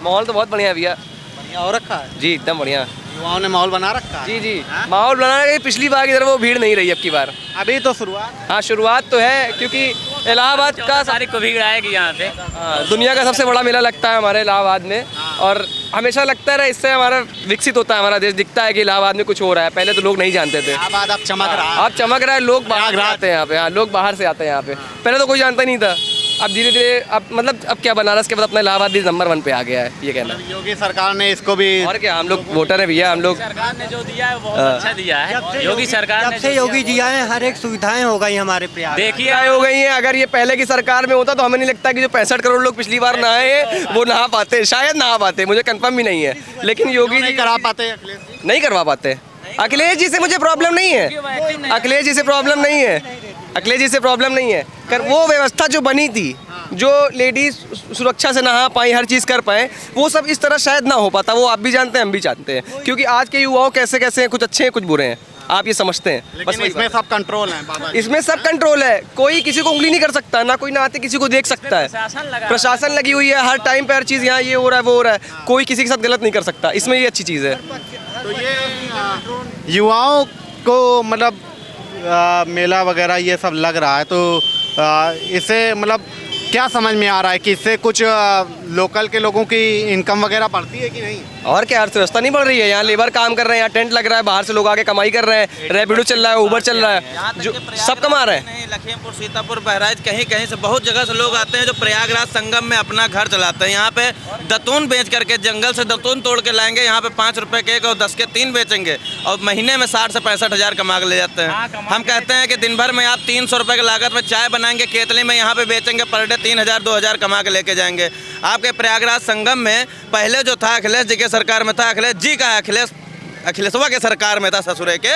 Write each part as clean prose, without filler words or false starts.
माहौल तो बहुत बढ़िया है भैया। बढ़िया हो रखा है जी एकदम बढ़िया। युवाओं ने माहौल बना रखा है। जी जी माहौल बनाना है। पिछली बार की तरह वो भीड़ नहीं रही अब की बार। अभी तो शुरुआत। हाँ शुरुआत तो है क्योंकि इलाहाबाद का तारीख को भीड़ आएगी यहाँ पे। दुनिया का सबसे बड़ा मेला लगता है हमारे इलाहाबाद में और हमेशा लगता है इससे हमारा विकसित होता है हमारा देश। दिखता है कि इलाहाबाद में कुछ हो रहा है। पहले तो लोग नहीं जानते थे। इलाहाबाद अब चमक रहा है। अब चमक रहा है। लोग बाहर आते हैं यहाँ पे। हाँ लोग बाहर से आते हैं यहाँ पे। पहले तो कोई जानता नहीं था। अब धीरे धीरे अब मतलब अब क्या बनारस के बाद अपना इलाहाबाद भी नंबर 1 पे आ गया है ये कहना। योगी सरकार ने इसको भी। और क्या हम लोग वोटर है भैया। हम लोग सरकार ने जो दिया है वो बहुत अच्छा दिया है। योगी सरकार ने जब से योगी जी आए हर एक सुविधाएं हो गई हमारे प्रयास। देखिए क्या हो गई है। अगर ये पहले की सरकार में होता तो हमें नहीं लगता कि जो 65 करोड़ लोग पिछली बार नहाए वो नहा पाते। शायद नहा पाते। मुझे कंफर्म भी नहीं है। लेकिन योगी नहीं जी करा पाते अखिलेश जी। नहीं करवा पाते। अखिलेश जी से मुझे प्रॉब्लम नहीं है। अखिलेश जी से प्रॉब्लम नहीं है। अखिलेश जी से प्रॉब्लम नहीं है। कर वो व्यवस्था जो बनी थी जो लेडीज सुरक्षा से नहा पाई हर चीज़ कर पाए वो सब इस तरह शायद ना हो पाता। वो आप भी जानते हैं हम भी जानते हैं क्योंकि आज के युवाओं कैसे कैसे हैं। कुछ अच्छे हैं कुछ बुरे हैं। आप ये समझते हैं। लेकिन इसमें सब कंट्रोल है बाबा जी। इसमें सब कंट्रोल है। कोई किसी को उंगली नहीं कर सकता। ना कोई ना आते किसी को देख सकता है। प्रशासन लगी हुई है हर टाइम पे। हर चीज़ यहाँ ये हो रहा है वो हो रहा है। कोई किसी के साथ गलत नहीं कर सकता। इसमें ये अच्छी चीज़ है। तो ये युवाओं को मतलब मेला वगैरह ये सब लग रहा है तो इससे मतलब क्या समझ में आ रहा है कि इससे कुछ लोकल के लोगों की इनकम वगैरह बढ़ती है कि नहीं? और क्या अर्थव्यवस्था नहीं बढ़ रही है। यहाँ लेबर काम कर रहे हैं। यहाँ टेंट लग रहा है। बाहर से लोग आके कमाई कर रहे हैं। रैपिडो चल रहा है। उबर चल रहा है। जो सब कमा रहे हैं। लखीमपुर सीतापुर बहराइच कहीं कहीं से बहुत जगह से लोग आते हैं जो प्रयागराज संगम में अपना घर चलाते हैं। यहाँ पे दतून बेच करके जंगल से दतून तोड़ के लाएंगे। यहाँ पे 5 रुपए के एक और 10 के 3 बेचेंगे और महीने में 60 से 65 हज़ार कमा के ले जाते हैं। हम कहते हैं कि दिन भर में आप 300 रुपए की लागत में चाय बनाएंगे केतली में यहाँ पे बेचेंगे पर डे 3000 2000 कमा के लेके जाएंगे। आपके प्रयागराज संगम में पहले जो था अखिलेश जी के सरकार में था। अखिलेश जी का अखिलेशवा के सरकार में था ससुरे के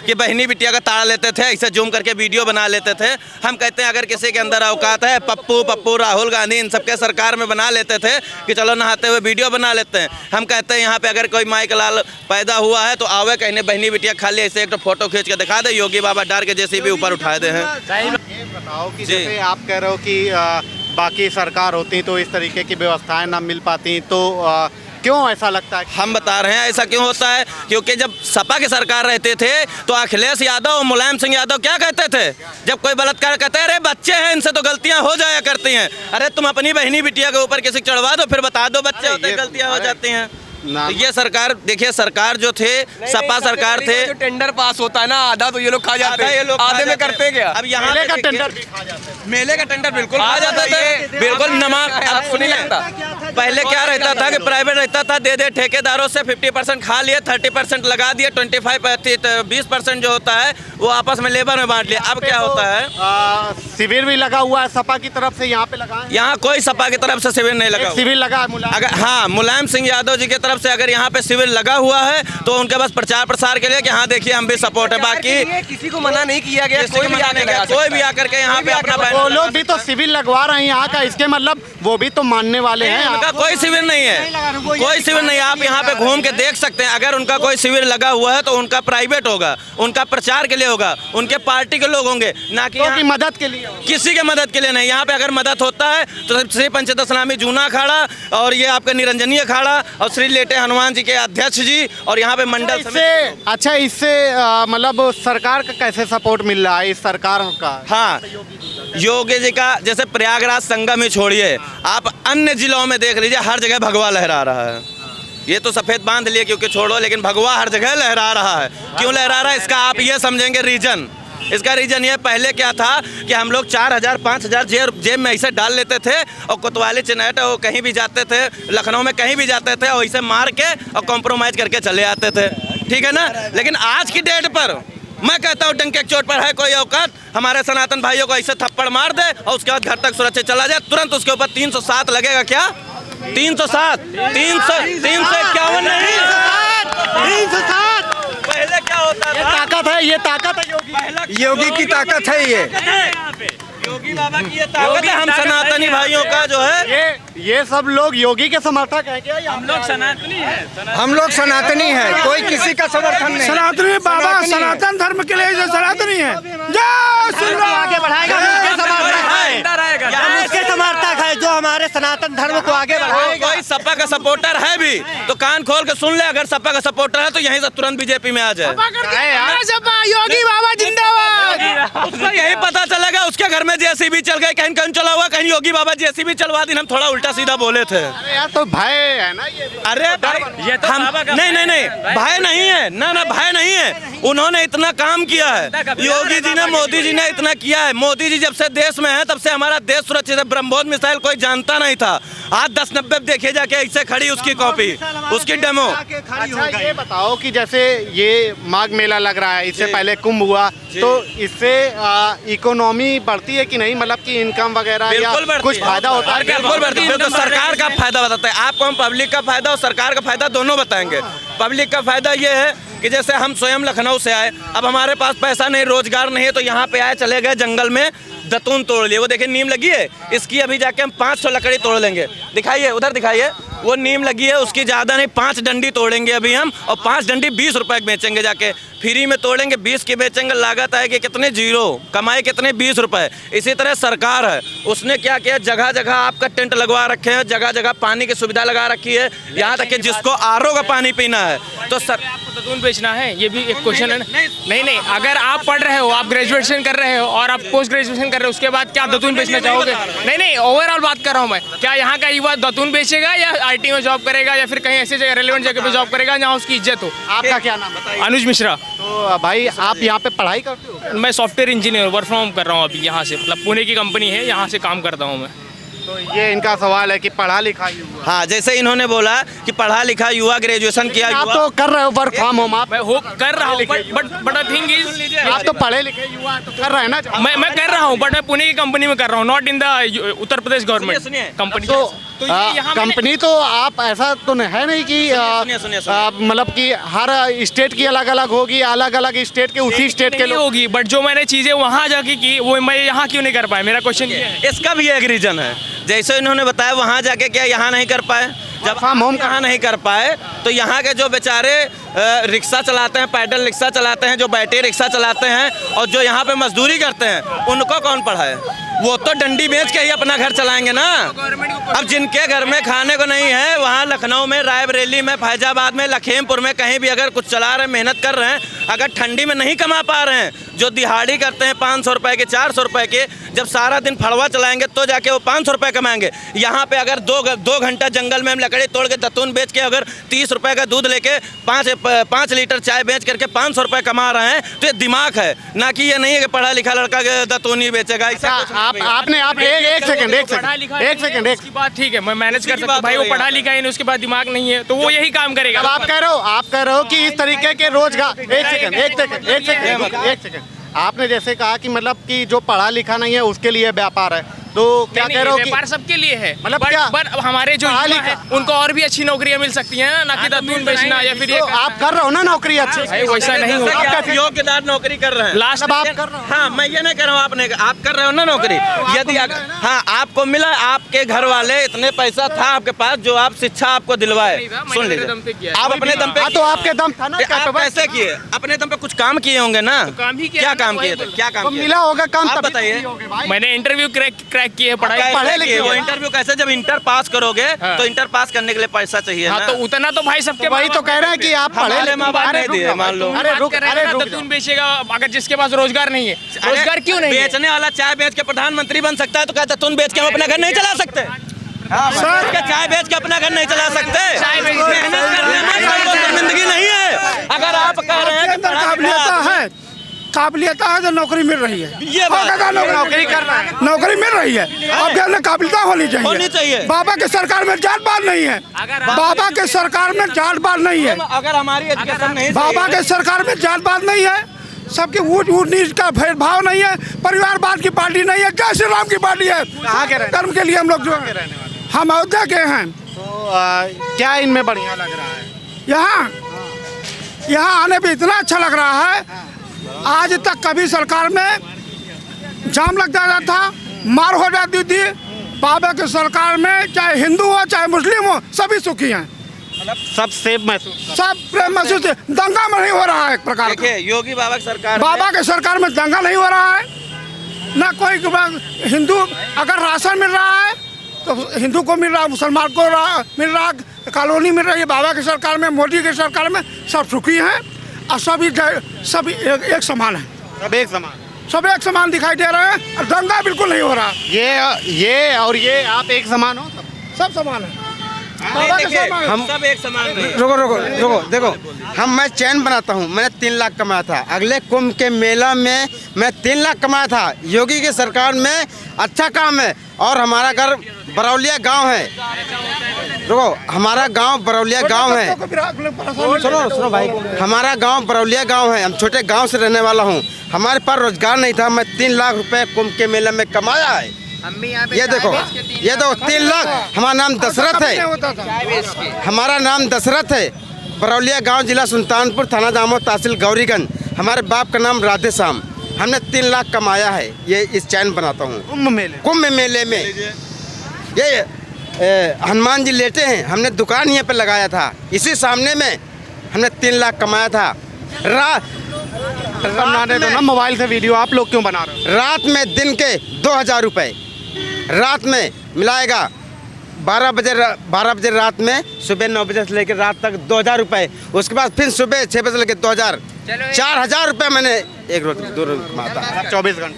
कि बहनी बिटिया का ताड़ा लेते थे। ऐसे जूम करके वीडियो बना लेते थे। हम कहते हैं अगर किसी के अंदर औकात है पप्पू राहुल गांधी इन सबके सरकार में बना लेते थे कि चलो नहाते हुए वीडियो बना लेते हैं। हम कहते हैं यहाँ पे अगर कोई माई का लाल पैदा हुआ है तो आवे कहने बहनी बिटिया खाली ऐसे एक तो फोटो खींच के दिखा दे। योगी बाबा डार के जैसे भी ऊपर उठाए दे हैं। ये बताओ कि जैसे आप कह रहे हो कि बाकी सरकार होती तो इस तरीके की व्यवस्थाएं ना मिल पाती तो क्यों ऐसा लगता है? हम बता रहे हैं ऐसा क्यों होता है क्योंकि जब सपा की सरकार रहते थे तो अखिलेश यादव और मुलायम सिंह यादव क्या कहते थे जब कोई बलात्कार कहते हैं अरे बच्चे हैं इनसे तो गलतियां हो जाया करती हैं। अरे तुम अपनी बहनी बिटिया के ऊपर किसी चढ़वा दो फिर बता दो बच्चे होते गलतियां हो जाती हैं। तो ये सरकार देखिए सरकार जो थे सपा सरकार थे। जो टेंडर पास होता है ना आधा तो ये लोग खा जाते हैं। आधे में करते क्या? अब यहाँ मेले का टेंडर भी खा जाते हैं। मेले का टेंडर बिल्कुल खा जाता था। बिल्कुल नमाज आपको नहीं लगता? पहले क्या रहता था कि प्राइवेट रहता था दे ठेकेदारों से 50% खा लिए 30% लगा दिए 20% जो होता है वो आपस में लेबर में बांट लिया। अब क्या होता है शिविर भी लगा हुआ है सपा की तरफ से यहाँ पे लगा है। यहाँ कोई सपा की तरफ से शिविर नहीं लगा। शिविर लगा है अगर हाँ मुलायम सिंह यादव जी की तरफ से अगर यहाँ पे शिविर लगा हुआ है तो उनके पास प्रचार प्रसार के लिए कि हाँ देखिए हम भी सपोर्ट है। बाकी किसी को मना नहीं किया गया। कोई भी आकर के यहाँ पे अपना वो लोग भी तो शिविर लगवा रहे हैं यहाँ का। इसके मतलब वो भी तो मानने वाले हैं। उनका कोई शिविर नहीं है। कोई शिविर नहीं। आप यहाँ पे घूम के देख सकते हैं। अगर उनका कोई शिविर लगा हुआ है तो उनका प्राइवेट होगा। उनका प्रचार के लिए होगा। उनके पार्टी के लोग होंगे ना कि मदद के लिए। किसी के मदद के लिए नहीं। यहाँ पे अगर मदद होता है तो श्री पंचायत इस्लामी जूना अखाड़ा और ये आपका निरंजनी अखाड़ा और श्री लेटे हनुमान जी के अध्यक्ष जी और यहाँ पे मंडल इससे मतलब सरकार का कैसे सपोर्ट मिल रहा है इस सरकार का? हाँ योगी जी का जैसे प्रयागराज संगम ही छोड़िए आप अन्य जिलों में देख लीजिए हर जगह भगवा लहरा रहा है। ये तो सफ़ेद बांध लिए क्योंकि छोड़ो लेकिन भगवा हर जगह लहरा रहा है। क्यों लहरा रहा है इसका आप ये समझेंगे रीजन। इसका रीजन ये पहले क्या था कि हम लोग 4000 5000 जेब में ऐसे डाल लेते थे और कोतवाली चिन्हट वो कहीं भी जाते थे लखनऊ में कहीं भी जाते थे और ऐसे मार के और कॉम्प्रोमाइज़ करके चले आते थे। ठीक है ना। लेकिन आज की डेट पर मैं कहता हूँ डंके चोट पर है कोई औकात हमारे सनातन भाइयों को ऐसे थप्पड़ मार दे और उसके बाद घर तक सुरक्षित चला जाए तुरंत उसके ऊपर 307 लगेगा। क्या 307 351 नहीं 307 पहले क्या होता था? ये ताकत है योगी की ताकत है। ये योगी बाबा की ये ताकत है, हम सनातनी भाइयों का जो है ये सब लोग योगी के समर्थक हैं क्या? हम लोग सनातनी है, हम लोग सनातनी हैं, कोई किसी का समर्थन नहीं। सनातनी बाबा सनातन धर्म के लिए जो सनातनी है, जय श्री राम। आगे बढ़ाएगा, यहाँ उसके समर्थक है जो हमारे सनातन धर्म को आगे बढ़ाएगा। कोई सपा का सपोर्टर है भी तो कान खोल के सुन ले, अगर सपा का सपोर्टर है तो यहीं से तुरंत बीजेपी में आ जाए। योगी बाबा जिंदाबाद। उसको यही पता चलेगा, उसके घर में जेसीबी चल गए, कहीं कहीं चला हुआ, कहीं योगी बाबा जेसीबी चलवा दी। हम थोड़ा उल्टा सीधा बोले थे। अरे यार तो भय है ना ये। अरे ये तो हम बाबा का नहीं भय नहीं है, ना भय नहीं है। उन्होंने इतना काम किया है, योगी जी ने, मोदी जी ने इतना किया है। मोदी जी जब से देश में है तब से हमारा देश सुरक्षित है। ब्रह्मोस मिसाइल कोई जानता नहीं था, आज 10-90 देखे जाके ऐसे खड़ी उसकी कॉपी, उसकी डेमो। अच्छा ये बताओ कि जैसे ये माघ मेला लग रहा है, इससे पहले कुंभ हुआ, तो इससे इकोनॉमी बढ़ती है कि नहीं? मतलब कि इनकम वगैरह या कुछ फायदा होता है? बिल्कुल बढ़ती है। तो सरकार का फायदा बताते हैं आपको, हम पब्लिक का फायदा और सरकार का फायदा दोनों बताएंगे। पब्लिक का फायदा ये है कि जैसे हम स्वयं लखनऊ से आए, अब हमारे पास पैसा नहीं, रोजगार नहीं है, तो यहाँ पे आए, चले गए जंगल में, दतून तोड़ लिए। वो देखिए नीम लगी है, इसकी अभी जाके हम 500 लकड़ी तोड़ लेंगे। दिखाइए, उधर दिखाइए, वो नीम लगी है, उसकी ज़्यादा नहीं, 5 डंडी तोड़ेंगे अभी हम, और 5 डंडी 20 रुपए की बेचेंगे जाके। फ्री में तोड़ेंगे, 20 की बेचेंगे, लागत आएगी कितने? 0, कमाई कितने? 20 रुपए। इसी तरह सरकार है, उसने क्या किया, जगह जगह आपका टेंट लगवा रखे हैं, जगह जगह पानी की सुविधा लगा रखी है, यहाँ तक कि जिसको आरओ का पानी पीना है तो दतून बेचना है, ये भी एक क्वेश्चन है। नहीं, अगर आप पढ़ रहे हो, आप ग्रेजुएशन कर रहे हो और आप पोस्ट ग्रेजुएशन कर रहे हो, उसके बाद क्या आप दतून बेचना चाहोगे? नहीं, ओवरऑल बात कर रहा हूँ मैं। क्या यहाँ का युवा दतून बेचेगा या आईटी में जॉब करेगा या फिर कहीं ऐसी जगह रेलेवेंट जगह पे जॉब करेगा जहाँ उसकी इज्जत हो? आपका क्या नाम बताइए? अनुज मिश्रा। तो भाई आप यहाँ पे पढ़ाई करते हो? मैं software engineer work from home कर रहा हूँ अभी यहाँ से, मतलब पुणे की कंपनी है, यहाँ से काम करता हूँ मैं। तो ये इनका सवाल है कि पढ़ा लिखा युवा। हाँ, जैसे इन्होंने बोला कि पढ़ा लिखा युवा, ग्रेजुएशन किया आप युवा, तो कर रहे हो वर्क फ्रॉम होम, आप मैं कर रहा हूँ, बट थिंग इज आप तो पढ़े लिखे युवा तो कर रहे हैं ना। मैं कर रहा हूँ, बट मैं पुणे की कंपनी में कर रहा हूँ, not in the Uttar Pradesh government सुनिए, कंपनी। तो कंपनी तो आप ऐसा तो है नहीं कि सुनिए। मतलब कि हर स्टेट की अलग अलग होगी, अलग अलग स्टेट के उसी स्टेट के नहीं लोग। होगी, बट जो मैंने चीजें वहाँ जाके की वो मैं यहाँ क्यों नहीं कर पाया? मेरा क्वेश्चन ये है। इसका भी एक रीजन है, जैसे इन्होंने बताया वहाँ जाके क्या यहाँ नहीं कर पाए, जब हम होम कहाँ नहीं कर पाए, तो यहाँ के जो बेचारे रिक्शा चलाते हैं, पैडल रिक्शा चलाते हैं, जो बैटरी रिक्शा चलाते हैं और जो यहाँ पे मजदूरी करते हैं, उनको कौन पढ़ाए? वो तो डंडी बेच के ही अपना घर चलाएंगे ना। अब जिनके घर में खाने को नहीं है, वहाँ लखनऊ में, रायबरेली में, फैजाबाद में, लखीमपुर में कहीं भी अगर कुछ चला रहे हैं, मेहनत कर रहे हैं, अगर ठंडी में नहीं कमा पा रहे हैं, जो दिहाड़ी करते हैं 500 रुपए के, 400 रुपए के, जब सारा दिन फड़वा चलाएंगे तो जाके वो 500 रुपए कमाएंगे। यहाँ पे अगर 2 घंटा जंगल में हम लकड़ी तोड़ के, दतून बेच के, अगर 30 रुपए का दूध लेके 5 लीटर चाय बेच करके 500 रुपए कमा रहे हैं, तो ये दिमाग है ना, कि ये नहीं है कि पढ़ा लिखा लड़का दतून ही बेचेगा। आप एक सेकंड उसकी बात ठीक है, मैं मैनेज कर सकता हूँ भाई, वो पढ़ा लिखा है, उसके बाद दिमाग नहीं है तो वो यही काम करेगा। अब आप कह रहे हो कि इस तरीके के रोजगार, एक सेकंड आपने जैसे कहा कि मतलब कि जो पढ़ा लिखा नहीं है उसके लिए व्यापार है, तो क्या कह रहे हो कि व्यापार सबके लिए है, मतलब क्या? पर हमारे जो युवा है उनको और भी अच्छी नौकरियां मिल सकती हैं ना कि दतून बेचना या फिर ये तो आप कर रहे हो ना नौकरी अच्छी? भाई वैसा नहीं होगा। आप योग्यदार नौकरी कर रहे हैं लास्ट आप कर रहे हो? हाँ, मैं ये नहीं कर रहा हूँ, आप कर रहे हो ना नौकरी। यदि हाँ आपको मिला, आपके घर वाले इतने पैसा था आपके पास जो आप शिक्षा आपको दिलवाए, सुन लीजिए, आप अपने दम पे, तो आपके दम था ना, आप कैसे किए? अपने दम पे कुछ काम किए होंगे ना? काम ही क्या काम किए थे? क्या काम मिला होगा काम, आप तभी बताइए। तो होगे भाई। मैंने इंटरव्यू क्रैक किए, पढ़ाई पढ़े लिखे, वो इंटरव्यू कैसे? जब इंटर पास करोगे तो इंटर पास करने के लिए पैसा चाहिए हाँ, ना। तो उतना तो भाई सबके वही तो कह रहे हैं कि आप पढ़े हमारे माँ बाप नहीं दिए, मान लो। अरे रुक दतून बेचेगा अगर जिसके पास रोजगार नहीं है, रोजगार क्यों नहीं है? बेचने वाला चाय बेच के प्रधानमंत्री बन सकता है, तो क्या दतून बेच के हम अपना घर नहीं चला सकते? सर, क्या चाय बेच के अपना घर नहीं चला सकते? मेहनत करने में कोई शर्मिंदगी नहीं है। अगर आप कह रहे हैं कि काबिलियत है तो नौकरी मिल रही है, ये नौकरी कर रहा है, नौकरी मिल रही है। अब क्या काबिलियत होनी चाहिए। बाबा के सरकार में जात पात नहीं है, बाबा के सरकार में जात पात नहीं है, अगर हमारी एजुकेशन नहीं, बाबा के सरकार में जात पात नहीं है, सबके ऊंच नीच का भेदभाव नहीं है, परिवारवाद की पार्टी नहीं है, जय श्री राम की पार्टी है। धर्म के लिए हम लोग जो हम अयोध्या के हैं। तो क्या इनमें बढ़िया लग रहा है? यहाँ आने पे इतना अच्छा लग रहा है, आज तक कभी सरकार में जाम लग जाता था, मार हो जाती थी। बाबा की सरकार में चाहे हिंदू हो चाहे मुस्लिम हो सभी सुखी हैं, मतलब सब सेफ महसूस सब प्रेम महसूस है। दंगा में नहीं हो रहा है एक प्रकार का। देखिए योगी बाबा की सरकार बाबा की सरकार में दंगा नहीं हो रहा है ना। कोई हिंदू अगर राशन मिल रहा है तो हिंदू को मिल रहा है, मुसलमान को मिल रहा है, कॉलोनी मिल रही है। बाबा की सरकार में, मोदी की सरकार में सब सुखी हैं और सब एक समान है। सब एक समान, सब एक समान दिखाई दे रहे हैं और दंगा बिल्कुल नहीं हो रहा। ये और ये आप एक समान हो, सब समान है। बाबा के समान है। हम सब एक समान नहीं। रुको देखो, मैं चैन बनाता हूँ। मैंने 3 लाख कमाया था, अगले कुंभ के मेला में मैं 3 लाख कमाया था। योगी की सरकार में अच्छा काम है। और हमारा घर बरौलिया गांव है। रुको, हमारा गांव बरौलिया गांव है। सुनो भाई, हमारा गांव बरौलिया गांव है। हम छोटे गांव से रहने वाला हूँ। हमारे पास रोजगार नहीं था, मैं 3 लाख रुपए कुंभ के मेले में कमाया है। ये देखो 3 लाख। हमारा नाम दशरथ है। हमारा नाम दशरथ है। बरौलिया गांव, जिला सुल्तानपुर, थाना दामोद, तहसील गौरीगंज। हमारे बाप का नाम राधे श्याम। हमने 3 लाख कमाया है। ये इस चैन बनाता हूँ। कुंभ मेले में ये हनुमान जी लेटे हैं। हमने दुकान यहाँ पे लगाया था, इसी सामने में हमने 3 लाख कमाया था। बनाने दो ना, मोबाइल से वीडियो आप लोग क्यों बना रहे हो? रात में दिन के 2000 रुपये रात में मिलाएगा। 12 बजे रात में, सुबह 9 बजे से लेकर रात तक 2000 रुपये। उसके बाद फिर सुबह 6 बजे से लेकर 2000, 4000 रुपये मैंने एक रोज 2 रोज कमाता।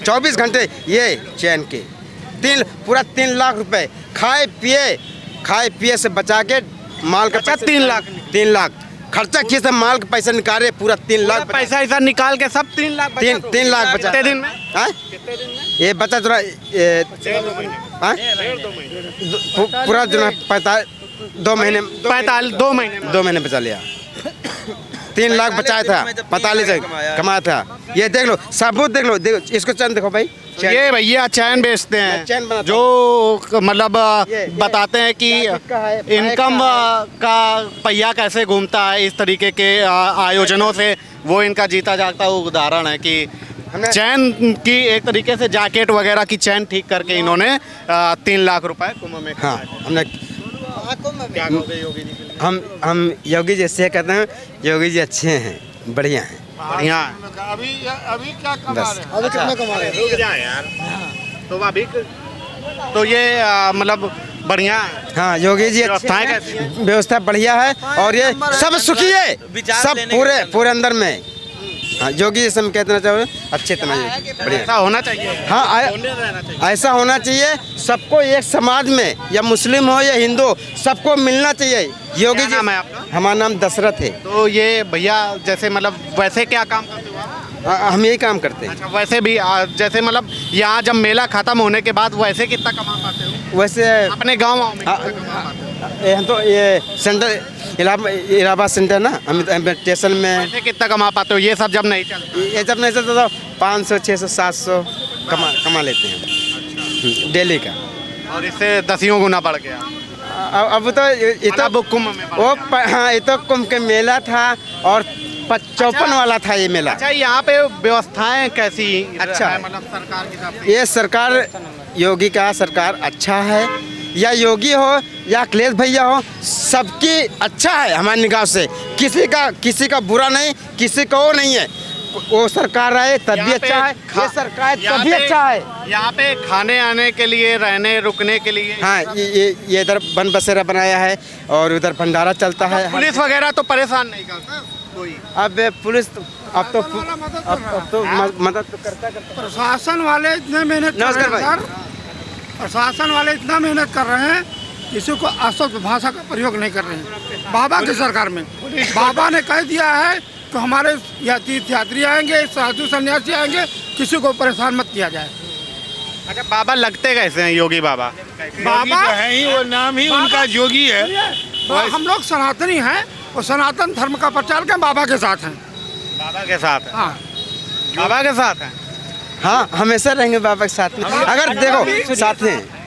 24 घंटे ये चैन के पूरा 3 लाख रुपए खाए पिए से बचा के माल का पैसा 3 लाख खर्चा किए से माल का पैसा निकाले। पूरा 3 लाख पैसा ऐसा निकाल के सब 3 लाख 3 लाख बचा। कितने दिन में? ये बचा थोड़ा पूरा जो 2 महीने 2 महीने बचा लिया। 3 लाख बचाया था, 45 कमाया था। ये देख लो, सबूत देख लो, इसको चैन देखो भाई। ये भैया चैन बेचते हैं, जो मतलब बताते हैं कि इनकम का पहिया कैसे घूमता है। इस तरीके के आयोजनों से वो इनका जीता जागता उदाहरण है कि चैन की एक तरीके से जैकेट वगैरह की चैन ठीक करके इन्होंने 3 लाख रुपए कुंभ में। हाँ, हमने क्या कहोगे योगी जी? हम योगी जी ऐसे कहते हैं, योगी जी अच्छे हैं, बढ़िया हैं। बढ़िया है। अभी क्या कमा बस। रहे हैं? अभी कितना कमा रहे हैं? रुक जाए यार। तो अभी तो ये मतलब बढ़िया है। हाँ, योगी जी व्यवस्थाएं कैसी हैं? व्यवस्था बढ़िया है और ये सब सुखी है, सब पूरे अंदर में। हाँ, योगी जैसे हम कहते चाहे अच्छे तरह बढ़िया। ऐसा होना चाहिए। हाँ, ऐसा होना चाहिए। सबको एक समाज में, या मुस्लिम हो या हिंदू, सबको मिलना चाहिए। योगी जी, नाम है आपका? हमारा नाम दशरथ है। तो ये भैया जैसे मतलब वैसे क्या काम करते हो आप? हम यही काम करते हैं। अच्छा, वैसे भी जैसे मतलब यहाँ जब मेला खत्म होने के बाद वैसे कितना कमा पाते हो वैसे अपने गाँव में? कितना कमा पाते हो? हम तो ये सेंटर इलाहाबाद सेंटर ना, हम स्टेशन में। वैसे कितना कमा पाते हो ये सब जब नहीं चलता? ये जब नहीं चलता तो 500, 600, 700 कमा लेते हैं डेली का। और इससे 10 गुना बढ़ गया। अब तो ये तो मतलब कुंभ में बढ़ वो गया। हाँ, ये तो कुंभ के मेला था और 54 वाला था ये मेला। अच्छा, यहाँ पे व्यवस्थाएं कैसी अच्छा है? मतलब सरकार की तरफ से? ये सरकार, योगी का सरकार अच्छा है। या योगी हो या अखिलेश भैया हो, सबकी अच्छा है हमारी निगाह से। किसी का बुरा नहीं, किसी का वो नहीं है। वो सरकार आए तब भी अच्छा है, ये सरकार तब भी अच्छा है। यहाँ पे खाने आने के लिए, रहने रुकने के लिए। हाँ, ये इधर बन बसेरा बनाया है और उधर भंडारा चलता है। पुलिस वगैरह तो परेशान नहीं करता कोई? अब पुलिस अब तो मदद तो करता। प्रशासन वाले इतने मेहनत कर रहे हैं सर, प्रशासन वाले इतना मेहनत कर रहे हैं, किसी को अशुद्ध भाषा का प्रयोग नहीं कर रहे हैं। बाबा की सरकार में बाबा ने कह दिया है कि हमारे तीर्थयात्री आएंगे, साधु सन्यासी आएंगे, किसी को परेशान मत किया जाए। अच्छा, बाबा लगते कैसे हैं योगी बाबा? बाबा है ही, वो नाम ही उनका योगी है। हम लोग सनातनी हैं और सनातन धर्म का प्रचार के बाबा के साथ हैं। बाबा के साथ है? हाँ, बाबा के साथ है। हाँ, हमेशा रहेंगे बाबा के साथ में। अगर देखो साथ हैं।